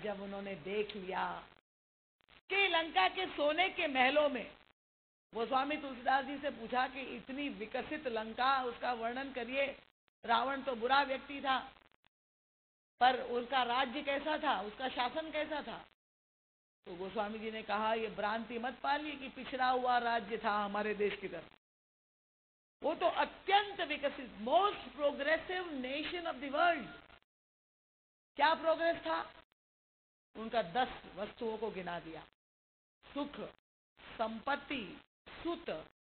जब उन्होंने देख लिया कि लंका के सोने के महलों में, वो स्वामी तुलसीदास जी से पूछा कि इतनी विकसित लंका, उसका वर्णन करिए। रावण तो बुरा व्यक्ति था, पर उसका राज्य कैसा था, उसका शासन कैसा था? तो गोस्वामी जी ने कहा, ये भ्रांति मत पालिए कि पिछड़ा हुआ राज्य था हमारे देश की तरफ। वो तो अत्यंत विकसित, most progressive nation of the world. क्या प्रोग्रेस था? उनका 10 वस्तुओं को गिना दिया। सुख, संपत्ति, सुत,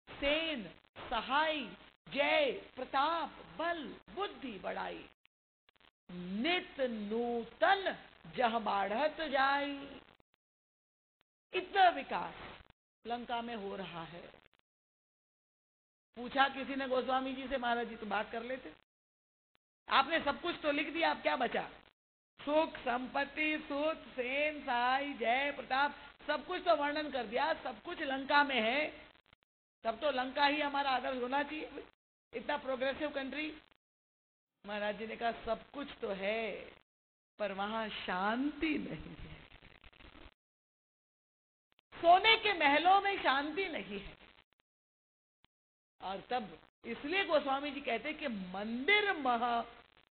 सेन, सहाय, जय, प्रताप, बल, बुद्धि, बड़ाई, नित नूतन जह बाढ़त जाई। इतना विकास लंका में हो रहा है। पूछा किसी ने गोस्वामी जी से, महाराज जी तो बात कर लेते, आपने सब कुछ तो लिख दिया, अब क्या बचा? सुख, संपत्ति, सुत, सेन, सहाय, जय, प्रताप, सब कुछ तो वर्णन कर दिया, सब कुछ लंका में है, तब तो लंका ही हमारा आदर्श होना चाहिए, इतना प्रोग्रेसिव कंट्री। महाराज जी ने कहा, सब कुछ तो है, पर वहां शांति नहीं है। सोने के महलों में शांति नहीं है। और तब इसलिए गोस्वामी जी कहते कि मंदिर मह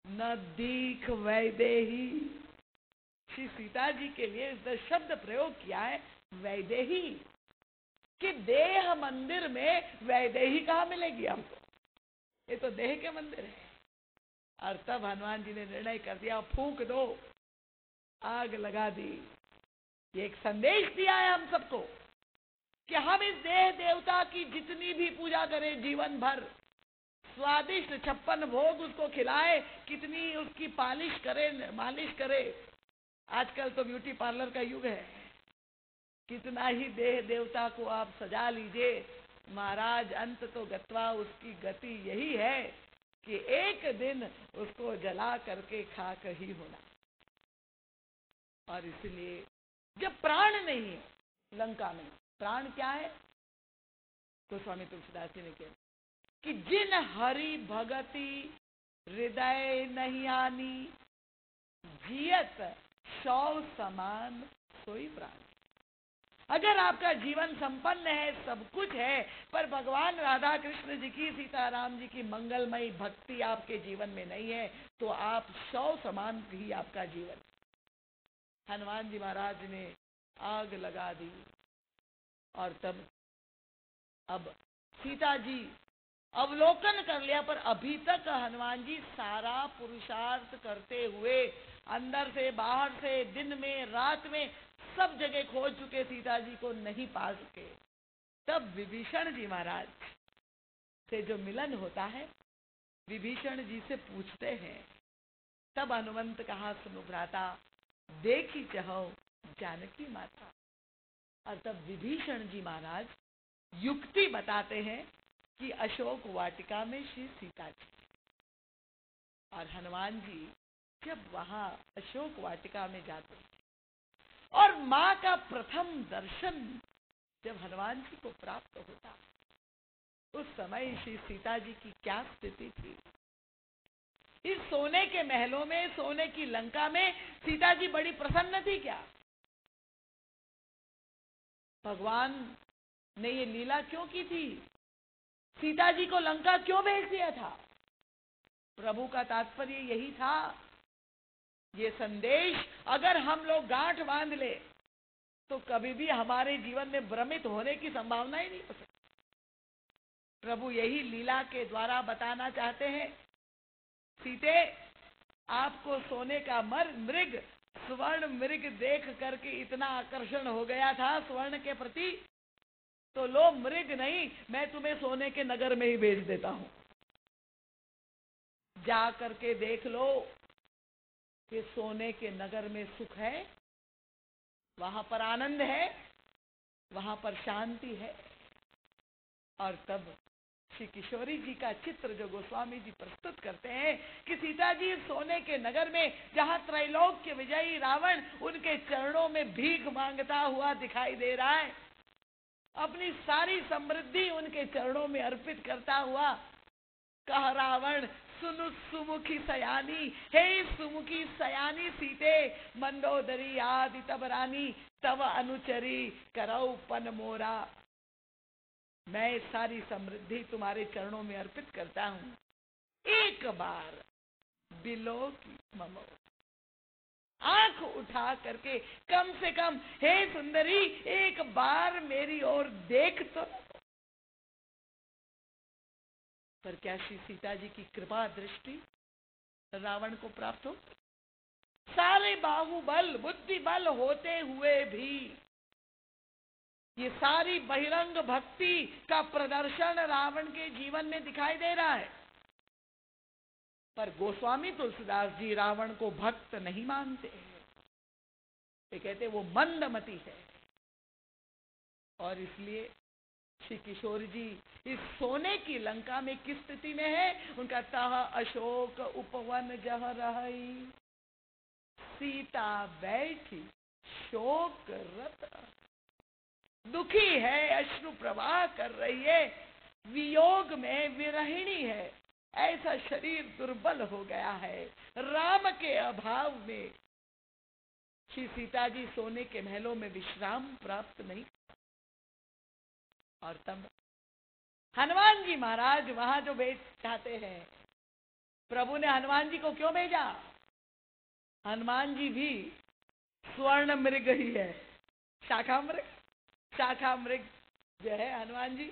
न दीख वैदेही। श्री सीता जी के लिए इस शब्द प्रयोग किया है वैदेही, कि देह मंदिर में वैदेही कहाँ मिलेगी हमको? ये तो देह के मंदिर है। और तब हनुमान जी ने निर्णय कर दिया, फूंक दो, आग लगा दी। ये एक संदेश दिया है हम सबको कि हम इस देह देवता की जितनी भी पूजा करें जीवन भर, स्वादिष्ट 56 भोग उसको खिलाए, कितनी उसकी पालिश करे, मालिश करे। आजकल तो ब्यूटी पार्लर का युग है, कितना ही देह देवता को आप सजा लीजिए, महाराज अंत तो गत्वा, उसकी गति यही है कि एक दिन उसको जला करके खाक ही होना। और इसलिए जब प्राण नहीं है लंका में, प्राण क्या है? तो स्वामी तुलसीदास जी ने कहा कि जिन हरि भगति हृदय नहीं आनी, जियत सौ समान सोई प्राण। अगर आपका जीवन संपन्न है, सब कुछ है, पर भगवान राधा कृष्ण जी की, सीताराम जी की मंगलमयी भक्ति आपके जीवन में नहीं है, तो आप 100 समान ही आपका जीवन। हनुमान जी महाराज ने आग लगा दी। और तब अब सीता जी अवलोकन कर लिया, पर अभी तक हनुमान जी सारा पुरुषार्थ करते हुए, अंदर से बाहर से, दिन में रात में, सब जगह खोज चुके, सीता जी को नहीं पा सके। तब विभीषण जी महाराज से जो मिलन होता है, विभीषण जी से पूछते हैं, तब हनुमंत कहा, सुनो भ्राता, देखी चहो जानकी माता। और तब विभीषण जी महाराज युक्ति बताते हैं कि अशोक वाटिका में श्री सीता जी, और हनुमान जी जब वहां अशोक वाटिका में जाते हैं, और मां का प्रथम दर्शन जब हनुमान जी को प्राप्त होता, उस समय श्री सीता जी की क्या स्थिति थी? इस सोने के महलों में, सोने की लंका में सीता जी बड़ी प्रसन्न थी क्या? भगवान ने ये लीला क्यों की थी? सीता जी को लंका क्यों भेज दिया था? प्रभु का तात्पर्य यही था। ये संदेश अगर हम लोग गांठ बांध ले, तो कभी भी हमारे जीवन में भ्रमित होने की संभावना ही नहीं हो सकती। प्रभु यही लीला के द्वारा बताना चाहते हैं, सीते, आपको सोने का मृग, स्वर्ण मृग देख करके इतना आकर्षण हो गया था स्वर्ण के प्रति, तो लो मृग नहीं, मैं तुम्हें सोने के नगर में ही भेज देता हूं। जा करके देख लो कि सोने के नगर में सुख है, वहां पर आनंद है, वहां पर शांति है। और तब श्री किशोरी जी का चित्र जो गोस्वामी जी प्रस्तुत करते हैं कि सीता जी सोने के नगर में, जहां त्रैलोक्य विजयी रावण उनके चरणों में भीख मांगता हुआ दिखाई दे रहा है, अपनी सारी समृद्धि उनके चरणों में अर्पित करता हुआ, कह रावण सुनु सुमुखी सयानी, हे सुमुखी सयानी सीते, मंदोदरी आदि तब रानी, तब अनुचरी करौ पन मोरा। मैं सारी समृद्धि तुम्हारे चरणों में अर्पित करता हूँ, एक बार बिलो की ममो, आंख उठा करके कम से कम हे सुंदरी एक बार मेरी ओर देख तो। पर क्या श्री सीता जी की कृपा दृष्टि रावण को प्राप्त हो? सारे बाहुबल बुद्धि बल होते हुए भी ये सारी बहिरंग भक्ति का प्रदर्शन रावण के जीवन में दिखाई दे रहा है। पर गोस्वामी तुलसीदास जी रावण को भक्त नहीं मानते हैं, ये कहते वो मंदमती है। और इसलिए श्री किशोर जी इस सोने की लंका में किस स्थिति में है? उनका तह अशोक उपवन जह रही, सीता बैठी शोक रत, दुखी है, अश्रु प्रवाह कर रही है, वियोग में विरहिणी है, ऐसा शरीर दुर्बल हो गया है। राम के अभाव में श्री सीता जी सोने के महलों में विश्राम प्राप्त नहीं। और तब हनुमान जी महाराज वहां जो भेज चाहते हैं, प्रभु ने हनुमान जी को क्यों भेजा? हनुमान जी भी स्वर्ण मृग ही है, शाखा मृग। शाखा मृग जो है हनुमान जी,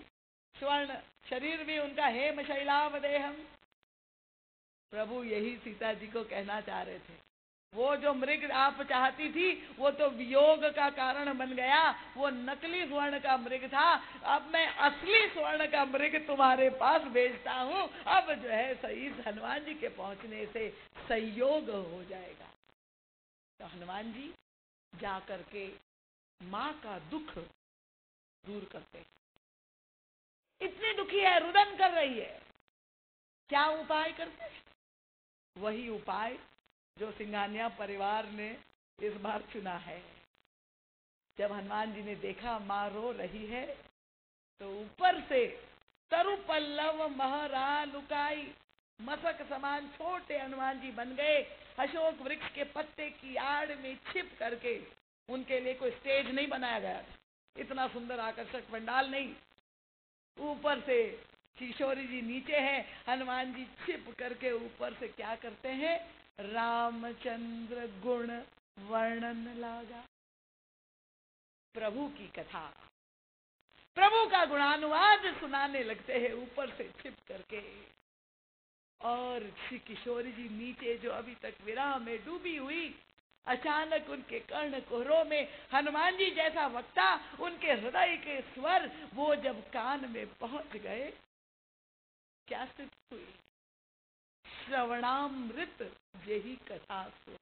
स्वर्ण शरीर भी उनका हेम शैलाभ देहम। प्रभु यही सीता जी को कहना चाह रहे थे, वो जो मृग आप चाहती थी वो तो वियोग का कारण बन गया, वो नकली स्वर्ण का मृग था। अब मैं असली स्वर्ण का मृग तुम्हारे पास भेजता हूँ। अब जो है सही हनुमान जी के पहुंचने से संयोग हो जाएगा। तो हनुमान जी जा करके माँ का दुख दूर करते हैं। इतनी दुखी है, रुदन कर रही है, क्या उपाय करते हैं? वही उपाय जो सिंघानिया परिवार ने इस बार चुना है। जब हनुमान जी ने देखा माँ रो रही है, तो ऊपर से तरु पल्लव महरा लुकाई, मसक समान छोटे हनुमान जी बन गए। अशोक वृक्ष के पत्ते की आड़ में छिप करके, उनके लिए कोई स्टेज नहीं बनाया गया था, इतना सुंदर आकर्षक पंडाल नहीं। ऊपर से किशोरी जी नीचे हैं, हनुमान जी छिप करके ऊपर से क्या करते हैं? रामचंद्र गुण वर्णन लागा। प्रभु की कथा, प्रभु का गुणानुवाद सुनाने लगते हैं ऊपर से छिप करके। और श्री किशोरी जी नीचे जो अभी तक विरह में डूबी हुई, अचानक उनके कर्ण कोहरों में हनुमान जी जैसा वक्ता, उनके हृदय के स्वर वो जब कान में पहुंच गए, क्या स्थिति हुई? श्रवणामृत यही कथा सो,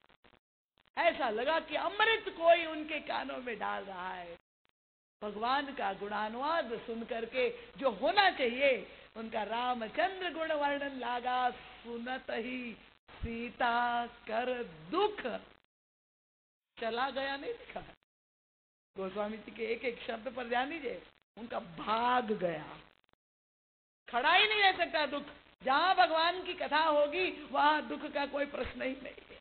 ऐसा लगा कि अमृत कोई उनके कानों में डाल रहा है। भगवान का गुणानुवाद सुन करके जो होना चाहिए, उनका रामचंद्र गुण वर्णन लागा, सुनत ही सीता कर दुख चला गया। नहीं लिखा है गोस्वामी जी के एक एक शब्द पर ध्यान दीजिए, उनका भाग गया, खड़ा ही नहीं रह सकता दुख। जहां भगवान की कथा होगी वहां दुख का कोई प्रश्न ही नहीं।